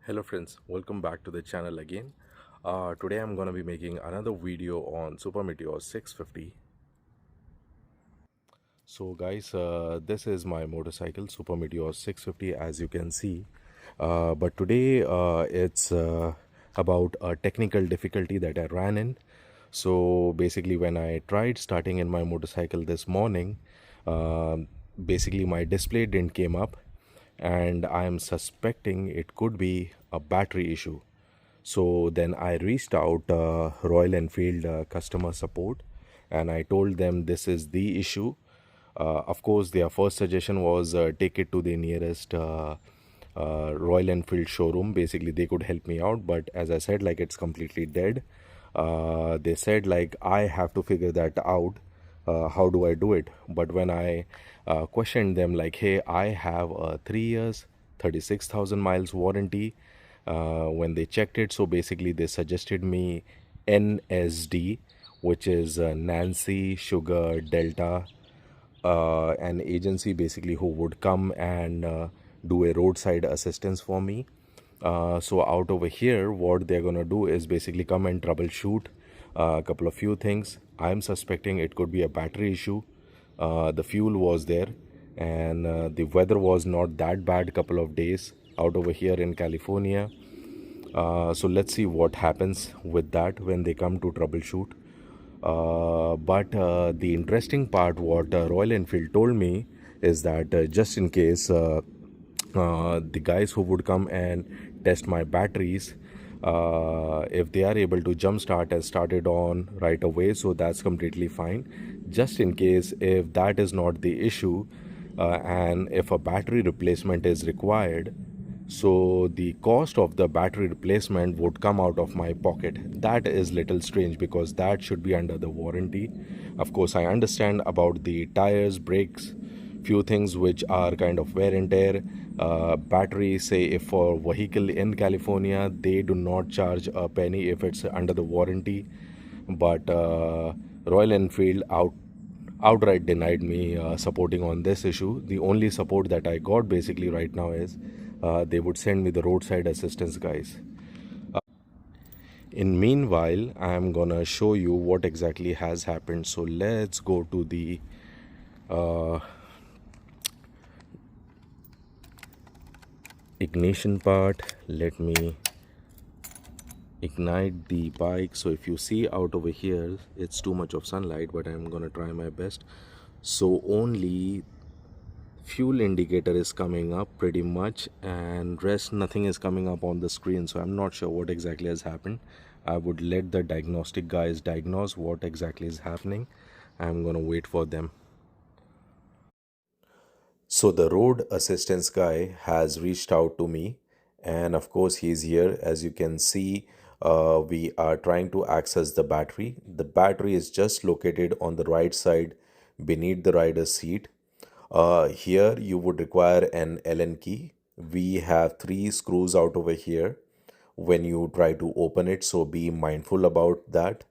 Hello friends, welcome back to the channel again. Today I'm gonna be making another video on Super Meteor 650. So guys, this is my motorcycle Super Meteor 650 as you can see. But today it's about a technical difficulty that I ran in. So basically when I tried starting in my motorcycle this morning, basically my display didn't came up and I'm suspecting it could be a battery issue. So then I reached out Royal Enfield customer support and I told them this is the issue. Of course, their first suggestion was take it to the nearest Royal Enfield showroom. Basically, they could help me out, but as I said, like it's completely dead. They said like I have to figure that out. How do I do it? But when I questioned them, like, hey, I have a 3 years, 36,000 miles warranty. When they checked it, so basically they suggested me NSD, which is Nancy Sugar Delta, an agency basically who would come and do a roadside assistance for me. So out over here, what they're gonna do is basically come and troubleshoot a couple of few things. I'm suspecting it could be a battery issue. The fuel was there, and the weather was not that bad. Couple of days out over here in California. So let's see what happens with that when they come to troubleshoot. But the interesting part, what Royal Enfield told me, is that just in case the guys who would come and test my batteries, if they are able to jumpstart and start it on right away, so that's completely fine. Just in case if that is not the issue, and if a battery replacement is required, so the cost of the battery replacement would come out of my pocket. That is little strange because that should be under the warranty. Of course, I understand about the tires, brakes, few things which are kind of wear and tear. Battery, say if for vehicle in California, they do not charge a penny if it's under the warranty. But Royal Enfield outright denied me supporting on this issue. The only support that I got basically right now is they would send me the roadside assistance guys. In meanwhile, I'm gonna show you what exactly has happened. So let's go to the uh, ignition part. Let me ignite the bike. So if you see out over here, it's too much of sunlight, but I'm gonna try my best. So only fuel indicator is coming up pretty much, and rest nothing is coming up on the screen. So I'm not sure what exactly has happened. I would let the diagnostic guys diagnose what exactly is happening. I'm gonna wait for them. So the road assistance guy has reached out to me, and of course he's here. As you can see, we are trying to access the battery. The battery is just located on the right side beneath the rider's seat. Here you would require an Allen key. We have three screws out over here when you try to open it, so be mindful about that.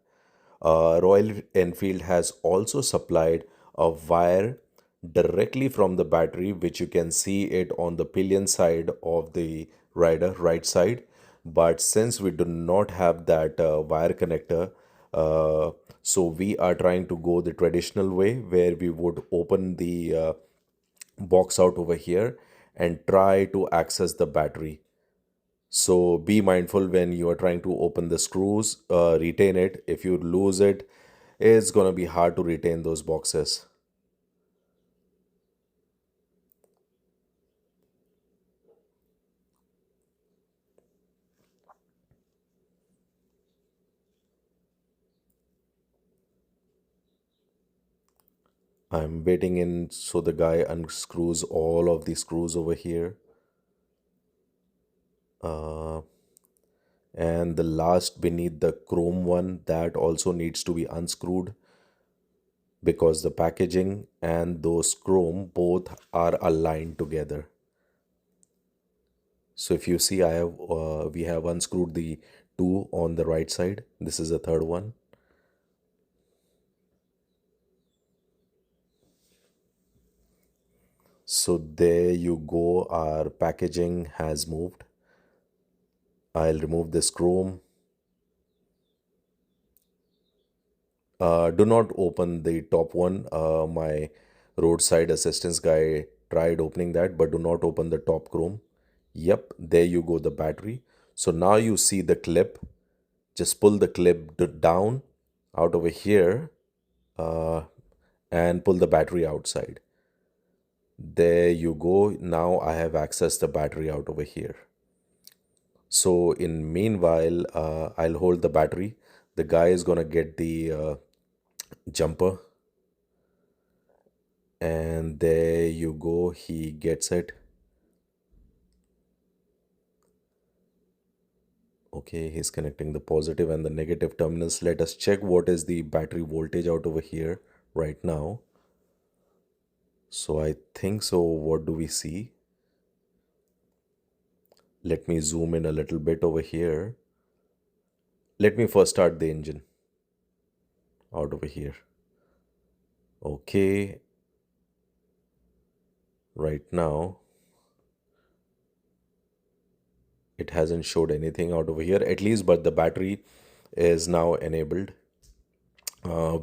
Royal Enfield has also supplied a wire directly from the battery, which you can see it on the pillion side of the rider, right side. But since we do not have that wire connector, uh, so we are trying to go the traditional way where we would open the box out over here and try to access the battery. So be mindful when you are trying to open the screws, retain it. If you lose it, it's gonna be hard to retain those boxes. I'm waiting in so the guy unscrews all of the screws over here. Uh, and the last beneath the chrome one that also needs to be unscrewed because the packaging and those chrome both are aligned together. So if you see, I have we have unscrewed the two on the right side. This is the third one. So there you go. Our packaging has moved. I'll remove this chrome. Do not open the top one. My roadside assistance guy tried opening that, but do not open the top chrome. Yep, there you go, the battery. So now you see the clip. Just pull the clip down out over here, uh, and pull the battery outside. There you go. Now I have accessed the battery out over here. So in meanwhile, I'll hold the battery. The guy is gonna get the jumper, and there you go. He gets it. Okay, he's connecting the positive and the negative terminals. Let us check what is the battery voltage out over here right now. So I think so. What do we see? Let me zoom in a little bit over here. Let me first start the engine out over here. Okay, right now it hasn't showed anything out over here at least, but the battery is now enabled.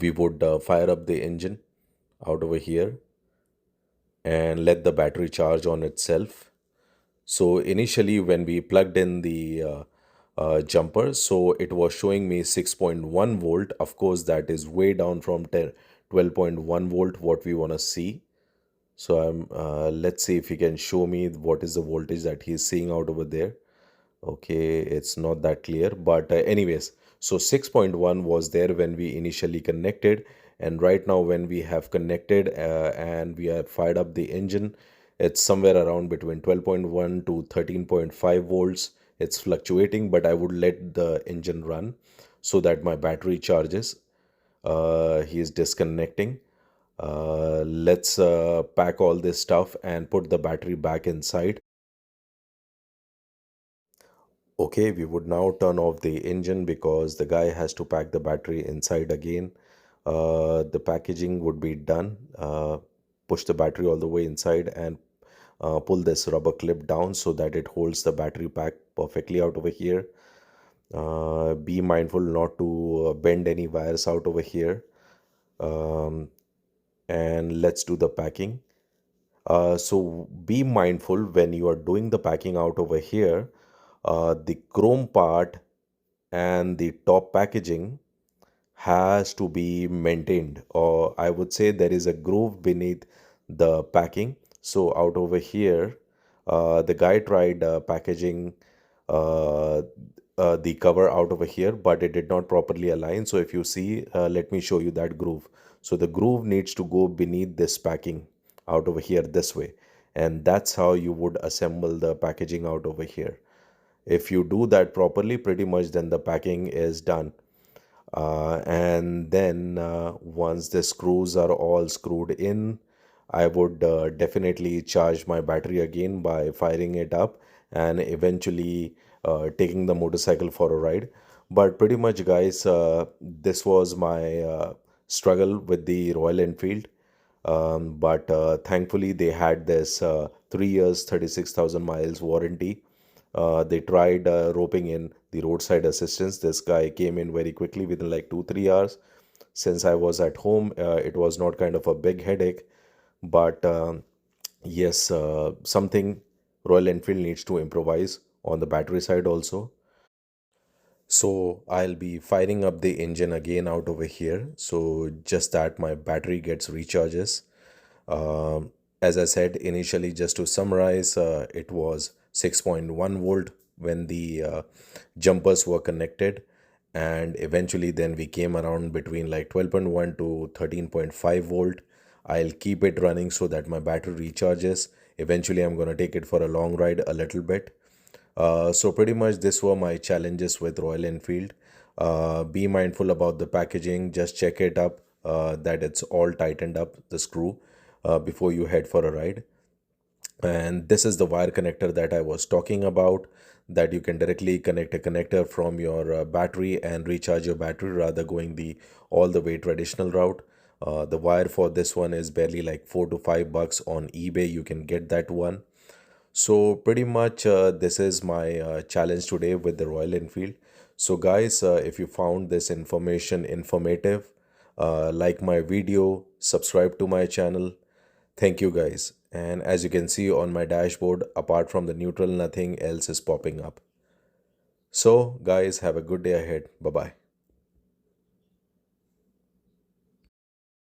We would fire up the engine out over here and let the battery charge on itself. So initially when we plugged in the jumper, so it was showing me 6.1 volt. Of course, that is way down from 12.1 volt what we want to see. So let's see if he can show me what is the voltage that he's seeing out over there. Okay, it's not that clear, but anyways, so 6.1 was there when we initially connected, and right now when we have connected and we have fired up the engine, it's somewhere around between 12.1 to 13.5 volts. It's fluctuating, but I would let the engine run so that my battery charges. He is disconnecting. Let's pack all this stuff and put the battery back inside. Okay, we would now turn off the engine because the guy has to pack the battery inside again. The packaging would be done. Push the battery all the way inside and pull this rubber clip down so that it holds the battery pack perfectly out over here. Be mindful not to bend any wires out over here. Um, and let's do the packing. So be mindful when you are doing the packing out over here. The chrome part and the top packaging has to be maintained, or I would say there is a groove beneath the packing. So out over here, the guy tried packaging uh, the cover out over here, but it did not properly align. So if you see, let me show you that groove. So the groove needs to go beneath this packing out over here this way, and that's how you would assemble the packaging out over here. If you do that properly, pretty much then the packing is done. And then once the screws are all screwed in, I would definitely charge my battery again by firing it up and eventually taking the motorcycle for a ride. But pretty much, guys, this was my struggle with the Royal Enfield. But thankfully, they had this 3 years, 36,000 miles warranty. They tried roping in the roadside assistance. This guy came in very quickly within like 2 3 hours. Since I was at home, it was not kind of a big headache. But yes, something Royal Enfield needs to improvise on the battery side also. So I'll be firing up the engine again out over here. So just that my battery gets recharges. As I said initially, just to summarize, it was 6.1 volt when the jumpers were connected, and eventually then we came around between like 12.1 to 13.5 volt. I'll keep it running so that my battery recharges. Eventually, I'm going to take it for a long ride a little bit. So pretty much this were my challenges with Royal Enfield. Be mindful about the packaging. Just check it up that it's all tightened up, the screw, before you head for a ride. And this is the wire connector that I was talking about, that you can directly connect a connector from your battery and recharge your battery rather going the all the way traditional route. The wire for this one is barely like $4 to $5 on eBay. You can get that one. So pretty much this is my challenge today with the Royal Enfield. So guys, if you found this information informative, like my video, subscribe to my channel. Thank you guys. And as you can see on my dashboard, apart from the neutral, nothing else is popping up. So guys, have a good day ahead. Bye bye.